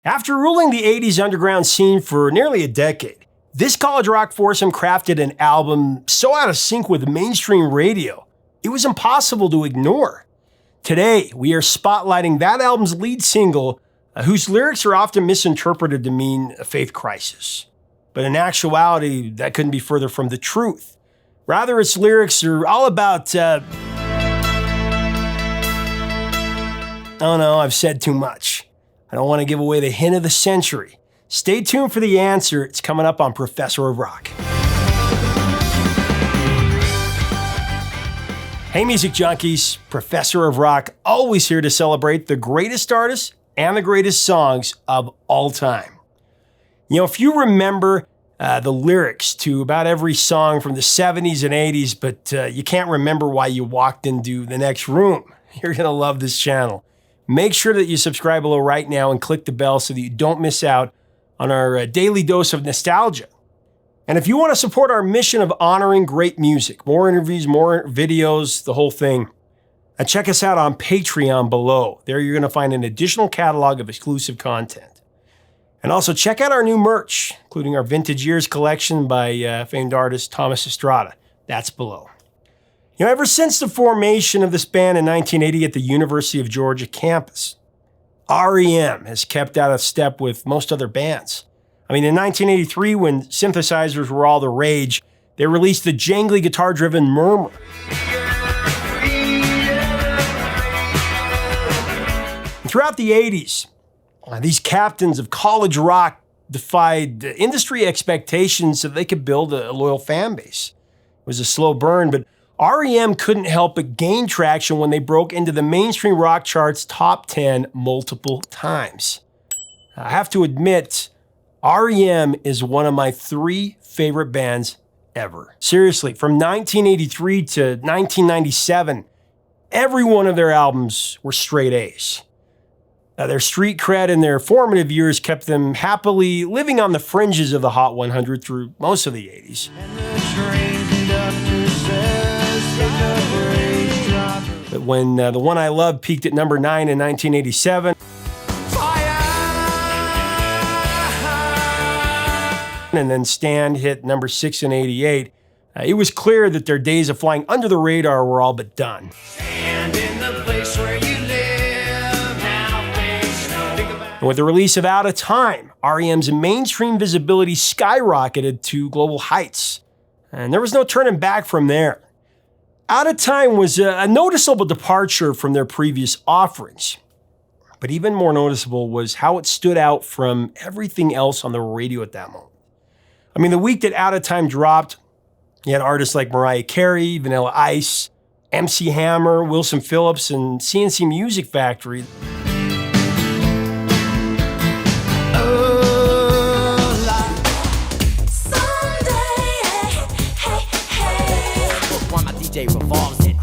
After ruling the 80s underground scene for nearly a decade, this college rock foursome crafted an album so out of sync with mainstream radio, it was impossible to ignore. Today, we are spotlighting that album's lead single, whose lyrics are often misinterpreted to mean a faith crisis. But in actuality, that couldn't be further from the truth. Rather, its lyrics are all about, oh no, I've said too much. I don't want to give away the hint of the century. Stay tuned for the answer. It's coming up on Professor of Rock. Hey, music junkies. Professor of Rock, always here to celebrate the greatest artists and the greatest songs of all time. You know, if you remember the lyrics to about every song from the 70s and 80s, but you can't remember why you walked into the next room, you're going to love this channel. Make sure that you subscribe below right now and click the bell so that you don't miss out on our daily dose of nostalgia. And if you want to support our mission of honoring great music, more interviews, more videos, the whole thing, check us out on Patreon below. There you're going to find an additional catalog of exclusive content. And also check out our new merch, including our Vintage Years collection by famed artist Thomas Estrada. That's below. You know, ever since the formation of this band in 1980 at the University of Georgia campus, R.E.M. has kept out of step with most other bands. I mean, in 1983, when synthesizers were all the rage, they released the jangly guitar-driven Murmur. And throughout the 80s, these captains of college rock defied industry expectations so they could build a loyal fan base. It was a slow burn, but R.E.M. couldn't help but gain traction when they broke into the mainstream rock charts top 10 multiple times. I have to admit, R.E.M. is one of my 3 favorite bands ever. Seriously, from 1983 to 1997, every one of their albums were straight A's. Their street cred and their formative years kept them happily living on the fringes of the Hot 100 through most of the 80s. But when The One I Love peaked at number 9 in 1987, and then Stand hit number 6 in 88, it was clear that their days of flying under the radar were all but done. Stand in the place where you live, now face no. And with the release of Out of Time, R.E.M.'s mainstream visibility skyrocketed to global heights. And there was no turning back from there. Out of Time was a noticeable departure from their previous offerings. But even more noticeable was how it stood out from everything else on the radio at that moment. I mean, the week that Out of Time dropped, you had artists like Mariah Carey, Vanilla Ice, MC Hammer, Wilson Phillips, and CNC Music Factory. Revolves it.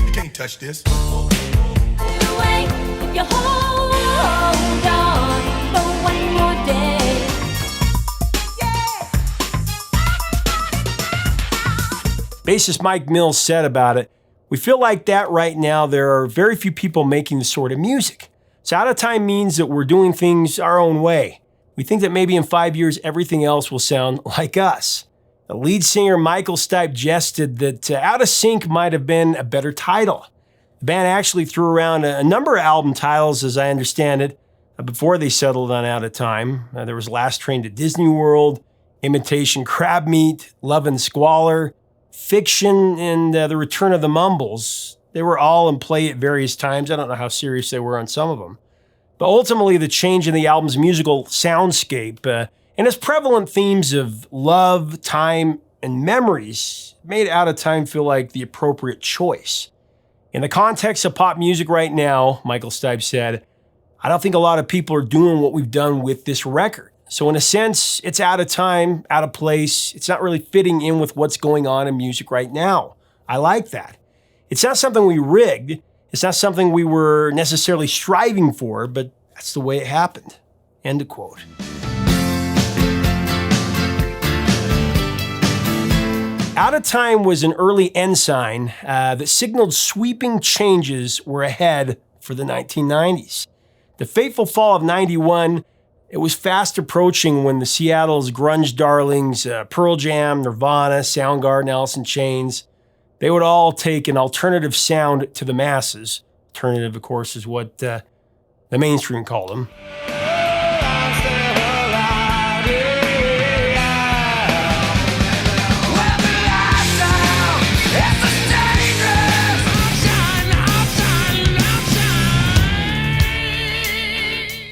You can't touch this. If you hold on for one more day. Bassist Mike Mills said about it, "We feel like that right now there are very few people making this sort of music. So Out of Time means that we're doing things our own way. We think that maybe in 5 years, everything else will sound like us." The lead singer, Michael Stipe, jested that Out of Sync might have been a better title. The band actually threw around a number of album titles, as I understand it, before they settled on Out of Time. There was Last Train to Disney World, Imitation Crab Meat, Love and Squalor, Fiction, and The Return of the Mumbles. They were all in play at various times. I don't know how serious they were on some of them. But ultimately, the change in the album's musical soundscape and its prevalent themes of love, time, and memories made Out of Time feel like the appropriate choice. In the context of pop music right now, Michael Stipe said, "I don't think a lot of people are doing what we've done with this record. So in a sense, it's out of time, out of place. It's not really fitting in with what's going on in music right now. I like that. It's not something we rigged. It's not something we were necessarily striving for, but that's the way it happened." End of quote. Out of Time was an early ensign that signaled sweeping changes were ahead for the 1990s. The fateful fall of 91, it was fast approaching when the Seattle's grunge darlings, Pearl Jam, Nirvana, Soundgarden, Alice in Chains, they would all take an alternative sound to the masses. Alternative, of course, is what the mainstream called them.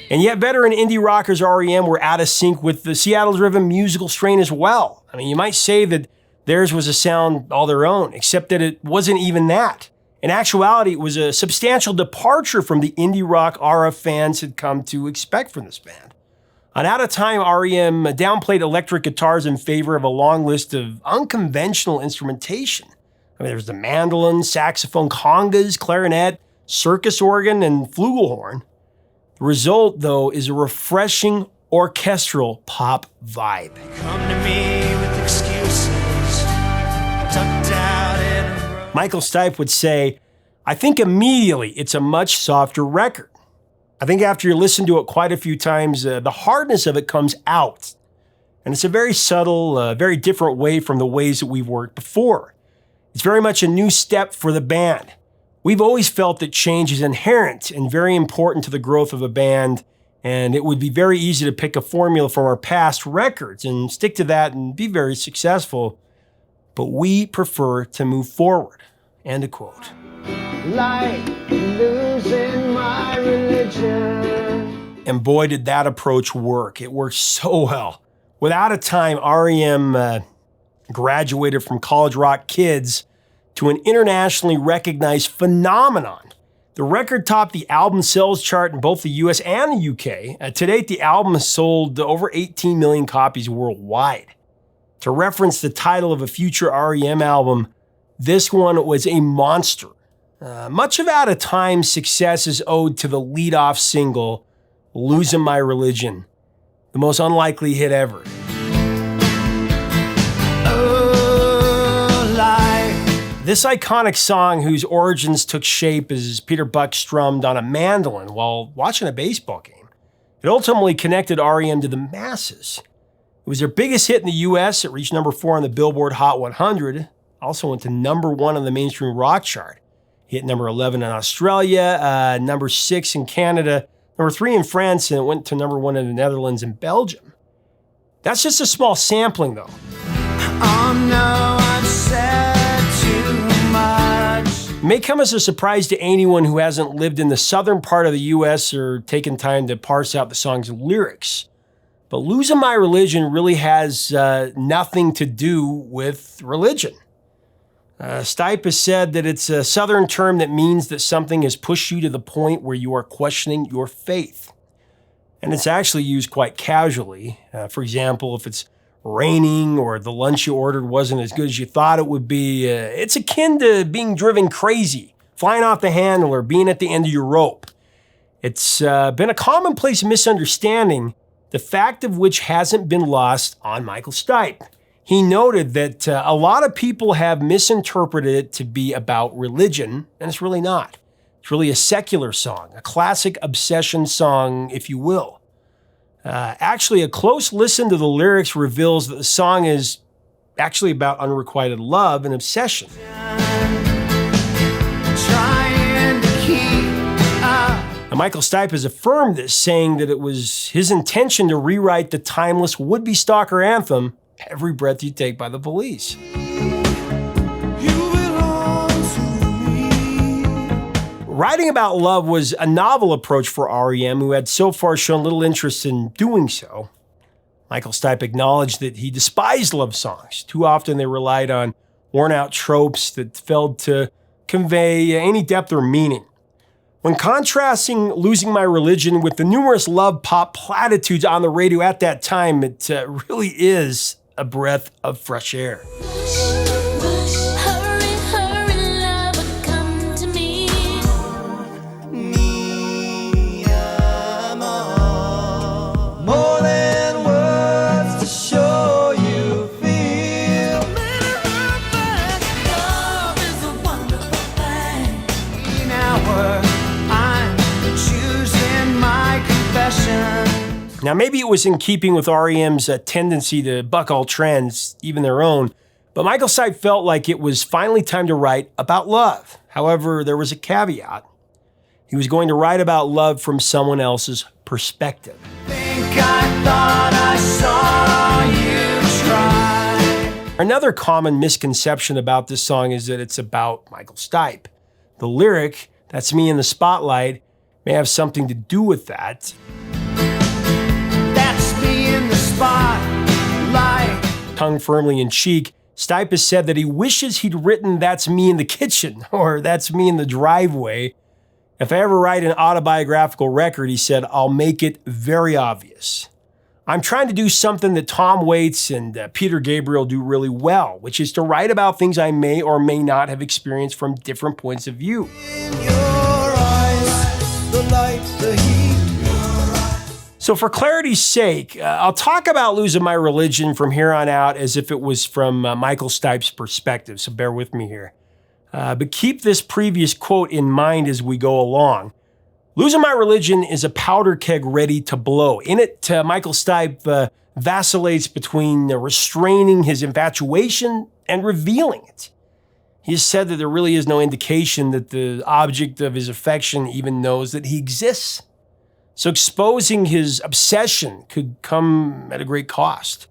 And yet veteran indie rockers R.E.M. were out of sync with the Seattle-driven musical strain as well. I mean, you might say that theirs was a sound all their own, except that it wasn't even that. In actuality, it was a substantial departure from the indie rock aura fans had come to expect from this band. On Out of Time, R.E.M. downplayed electric guitars in favor of a long list of unconventional instrumentation. I mean, there's the mandolin, saxophone, congas, clarinet, circus organ, and flugelhorn. The result, though, is a refreshing orchestral pop vibe. Come to me with excuses, tucked out in a row. Michael Stipe would say, I think immediately it's a much softer record. I think after you listen to it quite a few times, the hardness of it comes out. And it's a very subtle, very different way from the ways that we've worked before. It's very much a new step for the band. We've always felt that change is inherent and very important to the growth of a band, and it would be very easy to pick a formula from our past records and stick to that and be very successful. But we prefer to move forward. End of quote. Like losing my religion. And boy, did that approach work. It worked so well. Without a time, R.E.M. Graduated from college rock kids to an internationally recognized phenomenon. The record topped the album sales chart in both the US and the UK. To date, the album has sold over 18 million copies worldwide. To reference the title of a future R.E.M. album, this one was a monster. Much of Out of Time's success is owed to the lead-off single, Losing My Religion, the most unlikely hit ever. This iconic song, whose origins took shape as Peter Buck strummed on a mandolin while watching a baseball game, it ultimately connected R.E.M. to the masses. It was their biggest hit in the US. It reached number 4 on the Billboard Hot 100. Also went to number 1 on the mainstream rock chart. Hit number 11 in Australia, number 6 in Canada, number 3 in France, and it went to number 1 in the Netherlands and Belgium. That's just a small sampling, though. Oh no, I've said too much. It may come as a surprise to anyone who hasn't lived in the southern part of the US or taken time to parse out the song's lyrics. But Losing My Religion really has nothing to do with religion. Stipe has said that it's a southern term that means that something has pushed you to the point where you are questioning your faith. And it's actually used quite casually. For example, if it's raining or the lunch you ordered wasn't as good as you thought it would be, it's akin to being driven crazy, flying off the handle, or being at the end of your rope. It's been a commonplace misunderstanding, the fact of which hasn't been lost on Michael Stipe. He noted that a lot of people have misinterpreted it to be about religion, and it's really not. It's really a secular song, a classic obsession song, if you will. Actually, a close listen to the lyrics reveals that the song is actually about unrequited love and obsession. Now, Michael Stipe has affirmed this, saying that it was his intention to rewrite the timeless would-be stalker anthem, Every Breath You Take by the Police. Writing about love was a novel approach for R.E.M., who had so far shown little interest in doing so. Michael Stipe acknowledged that he despised love songs. Too often they relied on worn-out tropes that failed to convey any depth or meaning. When contrasting Losing My Religion with the numerous love pop platitudes on the radio at that time, it really is a breath of fresh air. More than words to show you feel. Now, maybe it was in keeping with R.E.M's tendency to buck all trends, even their own, but Michael Stipe felt like it was finally time to write about love. However, there was a caveat. He was going to write about love from someone else's perspective. Think I thought I saw you try. Another common misconception about this song is that it's about Michael Stipe. The lyric, "That's me in the spotlight," may have something to do with that. That's me in the spotlight. Tongue firmly in cheek, Stipe has said that he wishes he'd written "That's me in the kitchen" or "That's me in the driveway." If I ever write an autobiographical record, he said, I'll make it very obvious. I'm trying to do something that Tom Waits and Peter Gabriel do really well, which is to write about things I may or may not have experienced from different points of view. In your eyes, the light, the heat. So for clarity's sake, I'll talk about losing my religion from here on out as if it was from Michael Stipe's perspective, so bear with me here. But keep this previous quote in mind as we go along. Losing my religion is a powder keg ready to blow. In it, Michael Stipe vacillates between restraining his infatuation and revealing it. He has said that there really is no indication that the object of his affection even knows that he exists. So exposing his obsession could come at a great cost.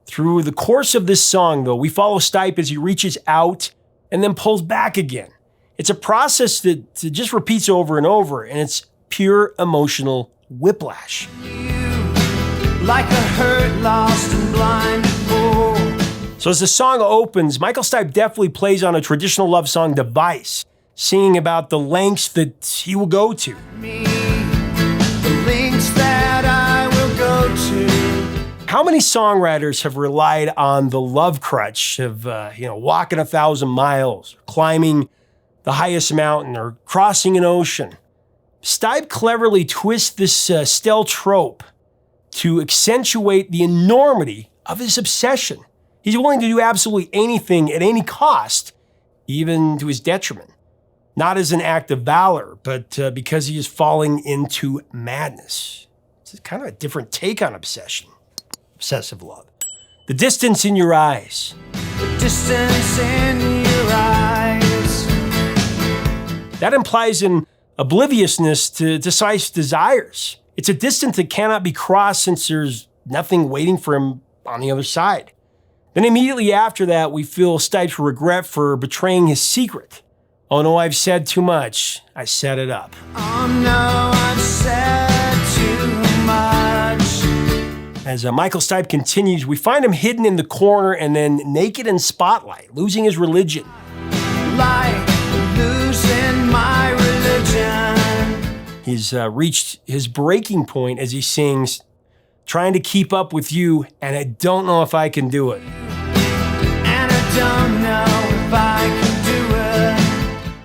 Through the course of this song, though, we follow Stipe as he reaches out and then pulls back again. It's a process that just repeats over and over, and it's pure emotional whiplash. Like a hurt, lost and blind fool. So as the song opens, Michael Stipe definitely plays on a traditional love song device, singing about the lengths that he will go to. Me, the links that I will go to. How many songwriters have relied on the love crutch of, walking 1,000 miles, climbing the highest mountain, or crossing an ocean? Stipe cleverly twists this stale trope to accentuate the enormity of his obsession. He's willing to do absolutely anything at any cost, even to his detriment. Not as an act of valor, but because he is falling into madness. It's kind of a different take on obsession. Obsessive love. The distance in your eyes. The distance in your eyes. That implies an obliviousness to Stipe's desires. It's a distance that cannot be crossed since there's nothing waiting for him on the other side. Then immediately after that, we feel Stipe's regret for betraying his secret. Oh no, I've said too much. I set it up. Oh no, I've said too much. As Michael Stipe continues, we find him hidden in the corner and then naked in spotlight, losing his religion. Like losing my religion. He's reached his breaking point as he sings, trying to keep up with you, and I don't know if I can do it. And I don't know if I can do it.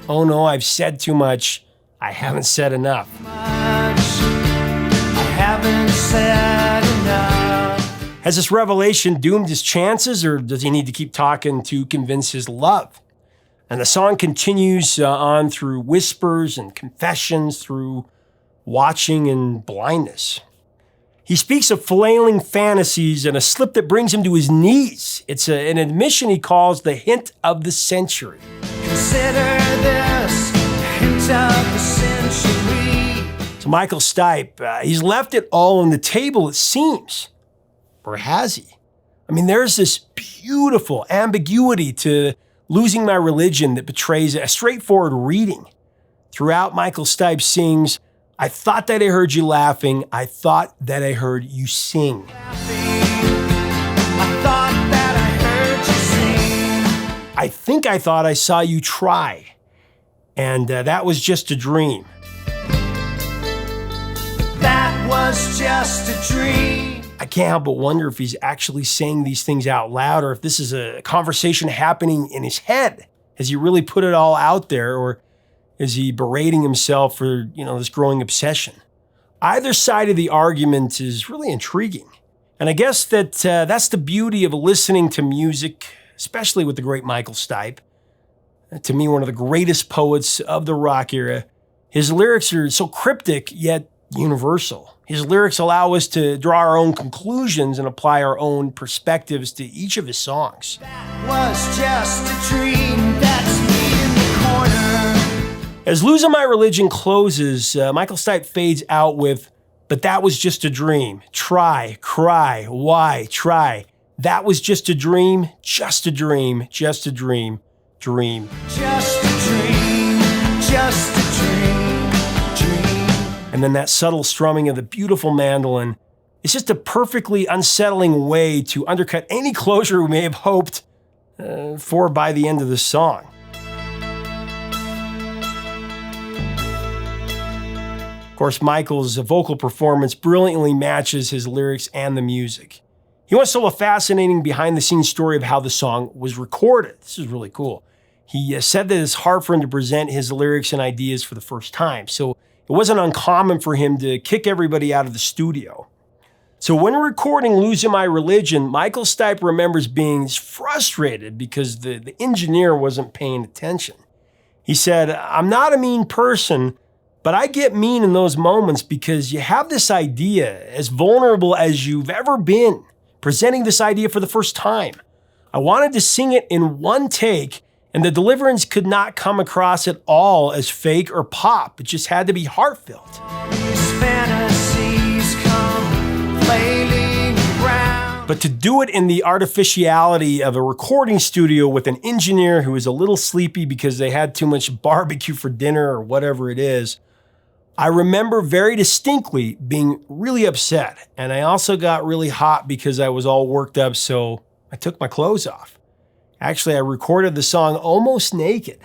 Oh no, I've said too much. I haven't said enough. I haven't said enough. Has this revelation doomed his chances, or does he need to keep talking to convince his love? And the song continues on through whispers and confessions, through watching and blindness. He speaks of flailing fantasies and a slip that brings him to his knees. It's an admission he calls the hint of the century. Consider this hint of the century. So Michael Stipe, he's left it all on the table, it seems. Or has he? I mean, there's this beautiful ambiguity to losing my religion that betrays a straightforward reading. Throughout, Michael Stipe sings, I thought that I heard you laughing. I thought that I heard you sing. I thought that I heard you sing. I think I thought I saw you try. And that was just a dream. That was just a dream. I can't help but wonder if he's actually saying these things out loud, or if this is a conversation happening in his head. Has he really put it all out there, or is he berating himself for, this growing obsession? Either side of the argument is really intriguing. And I guess that's the beauty of listening to music, especially with the great Michael Stipe. To me, one of the greatest poets of the rock era. His lyrics are so cryptic, yet universal. His lyrics allow us to draw our own conclusions and apply our own perspectives to each of his songs. Was just a dream, that's me in the corner. As Losing My Religion closes, Michael Stipe fades out with, "But that was just a dream. Try, cry, why, try. That was just a dream, just a dream, just a dream, dream." Just a dream, just a dream, dream. And then that subtle strumming of the beautiful mandolin. It's just a perfectly unsettling way to undercut any closure we may have hoped for by the end of the song. Of course, Michael's vocal performance brilliantly matches his lyrics and the music. He wants to tell a fascinating behind-the-scenes story of how the song was recorded. This is really cool. He said that it's hard for him to present his lyrics and ideas for the first time, so it wasn't uncommon for him to kick everybody out of the studio. So when recording Losing My Religion, Michael Stipe remembers being frustrated because the engineer wasn't paying attention. He said, "I'm not a mean person, but I get mean in those moments because you have this idea, as vulnerable as you've ever been, presenting this idea for the first time. I wanted to sing it in one take, and the deliverance could not come across at all as fake or pop. It just had to be heartfelt." These fantasies come flailing around. But to do it in the artificiality of a recording studio with an engineer who is a little sleepy because they had too much barbecue for dinner or whatever it is, I remember very distinctly being really upset. And I also got really hot because I was all worked up, so I took my clothes off. Actually, I recorded the song almost naked.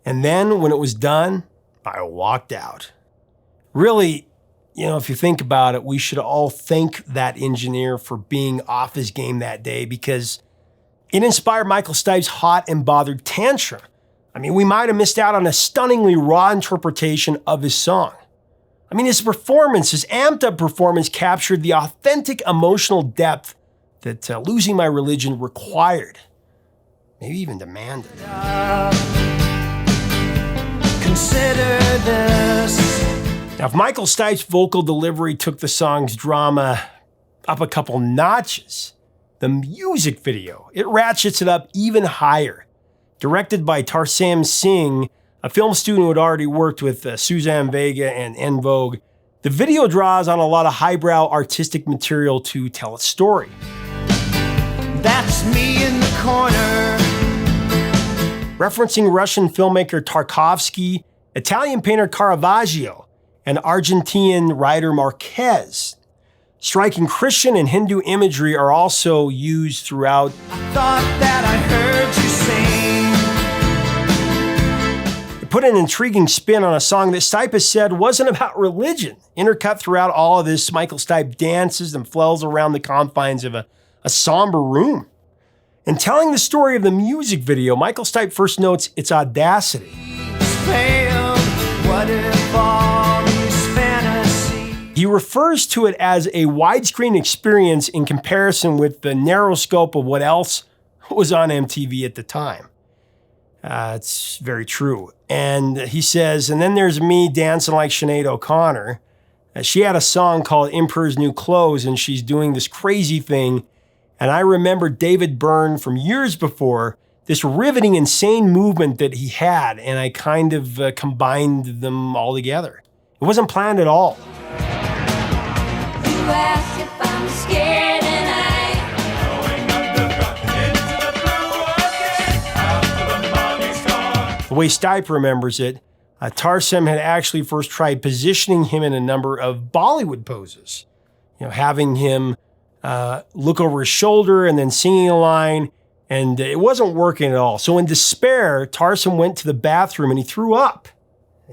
And then when it was done, I walked out. Really, if you think about it, we should all thank that engineer for being off his game that day because it inspired Michael Stipe's hot and bothered tantrum. I mean, we might have missed out on a stunningly raw interpretation of his song. I mean, his performance, his amped up performance captured the authentic emotional depth that Losing My Religion required, maybe even demanded. Consider this. Now, if Michael Stipe's vocal delivery took the song's drama up a couple notches, the music video, it ratchets it up even higher. Directed by Tarsem Singh, a film student who had already worked with Suzanne Vega and En Vogue, the video draws on a lot of highbrow artistic material to tell a story. That's me in the corner. Referencing Russian filmmaker Tarkovsky, Italian painter Caravaggio, and Argentine writer Marquez. Striking Christian and Hindu imagery are also used throughout. I thought that I heard you sing. It put an intriguing spin on a song that Stipe has said wasn't about religion. Intercut throughout all of this, Michael Stipe dances and flails around the confines of a somber room. In telling the story of the music video, Michael Stipe first notes its audacity. Failed. What if all these fantasies? He refers to it as a widescreen experience in comparison with the narrow scope of what else was on MTV at the time. It's very true. And he says, and then there's me dancing like Sinead O'Connor. She had a song called Emperor's New Clothes, and she's doing this crazy thing. And I remember David Byrne from years before, this riveting, insane movement that he had, and I kind of combined them all together. It wasn't planned at all. You ask if I'm scared and The way Stipe remembers it, Tarsem had actually first tried positioning him in a number of Bollywood poses. Having him look over his shoulder and then singing a line, and it wasn't working at all. So in despair, Tarsem went to the bathroom and he threw up.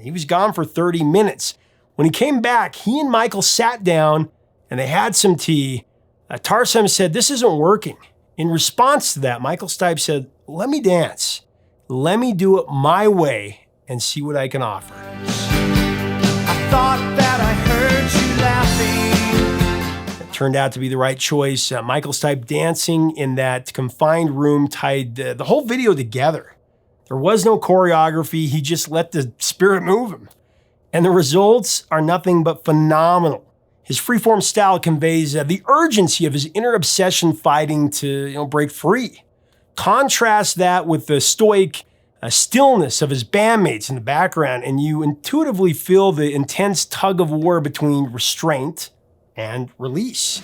He was gone for 30 minutes. When he came back, he and Michael sat down and they had some tea. Tarsem said, "This isn't working." In response to that, Michael Stipe said, "Let me dance. Let me do it my way and see what I can offer." I thought that I heard you laughing. It turned out to be the right choice. Michael Stipe dancing in that confined room tied the whole video together. There was no choreography. He just let the spirit move him. And the results are nothing but phenomenal. His freeform style conveys the urgency of his inner obsession fighting to break free. Contrast that with the stoic stillness of his bandmates in the background, and you intuitively feel the intense tug of war between restraint and release.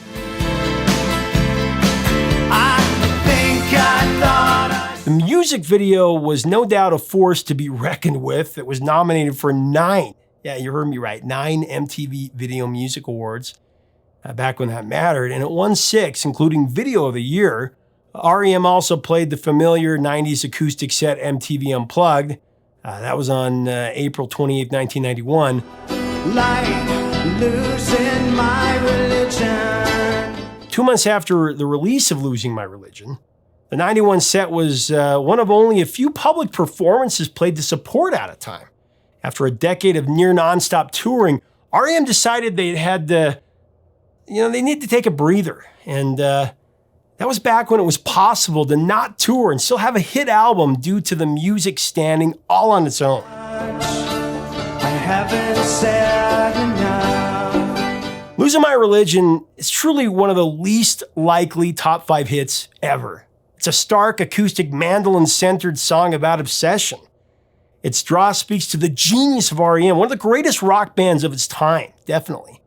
The music video was no doubt a force to be reckoned with. It was nominated for 9, yeah, you heard me right, 9 MTV Video Music Awards back when that mattered, and it won 6, including Video of the Year. R.E.M. also played the familiar 90s acoustic set MTV Unplugged. That was on April 28, 1991. Like losing my religion. 2 months after the release of Losing My Religion, the 91 set was one of only a few public performances played to support Out of Time. After a decade of near nonstop touring, R.E.M. decided they had to, they needed to take a breather. And that was back when it was possible to not tour and still have a hit album due to the music standing all on its own. I haven't said enough. Losing My Religion is truly one of the least likely top 5 hits ever. It's a stark, acoustic, mandolin-centered song about obsession. Its draw speaks to the genius of R.E.M., one of the greatest rock bands of its time, definitely.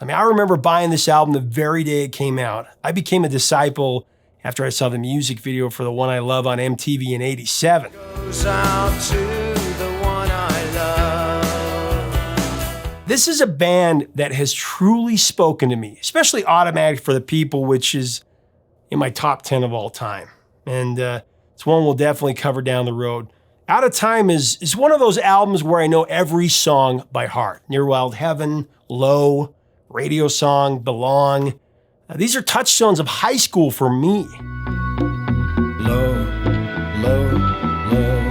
I remember buying this album the very day it came out. I became a disciple after I saw the music video for The One I Love on MTV in '87. Goes out to the one I love. This is a band that has truly spoken to me, especially Automatic for the People, which is in my top 10 of all time. And it's one we'll definitely cover down the road. Out of Time is one of those albums where I know every song by heart. Near Wild Heaven, Low, Radio Song, Belong. These are touchstones of high school for me. Low, low, low.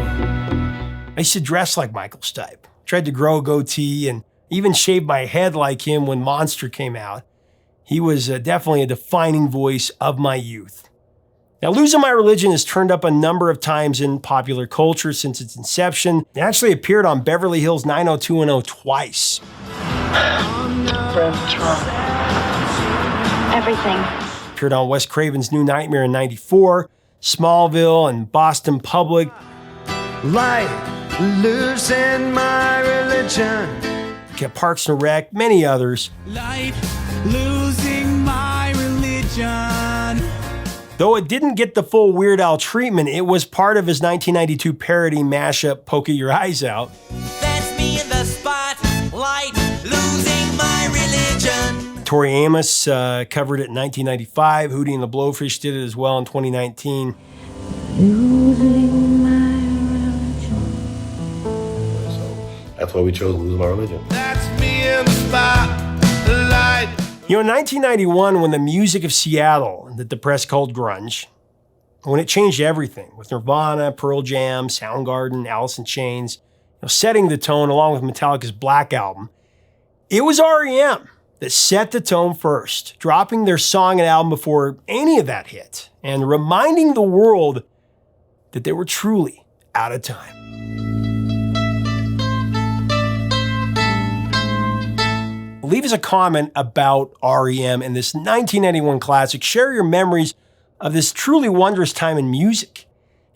I used to dress like Michael Stipe, tried to grow a goatee, and even shaved my head like him when Monster came out. He was definitely a defining voice of my youth. Now, Losing My Religion has turned up a number of times in popular culture since its inception. It actually appeared on Beverly Hills 90210 twice. Everything. Appeared on Wes Craven's New Nightmare in '94, Smallville, and Boston Public. Like losing my religion. Kept Parks and Rec, many others. Like losing my religion. Though it didn't get the full Weird Al treatment, it was part of his 1992 parody mashup, Poking Your Eyes Out. That's me in the spotlight, losing my religion. Tori Amos covered it in 1995. Hootie and the Blowfish did it as well in 2019. Losing my religion. That's why we chose Losing My Religion. That's me in the spotlight. In 1991, when the music of Seattle, that the press called grunge, when it changed everything with Nirvana, Pearl Jam, Soundgarden, Alice in Chains, setting the tone along with Metallica's Black Album, it was R.E.M. that set the tone first, dropping their song and album before any of that hit, and reminding the world that they were truly out of time. Leave us a comment about R.E.M. and this 1991 classic. Share your memories of this truly wondrous time in music.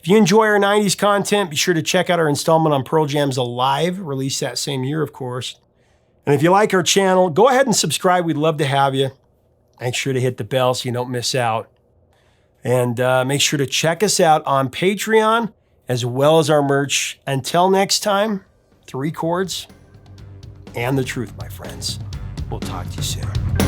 If you enjoy our 90s content, be sure to check out our installment on Pearl Jam's Alive, released that same year, of course. And if you like our channel, go ahead and subscribe. We'd love to have you. Make sure to hit the bell so you don't miss out. And make sure to check us out on Patreon, as well as our merch. Until next time, 3 chords and the truth, my friends. We'll talk to you soon.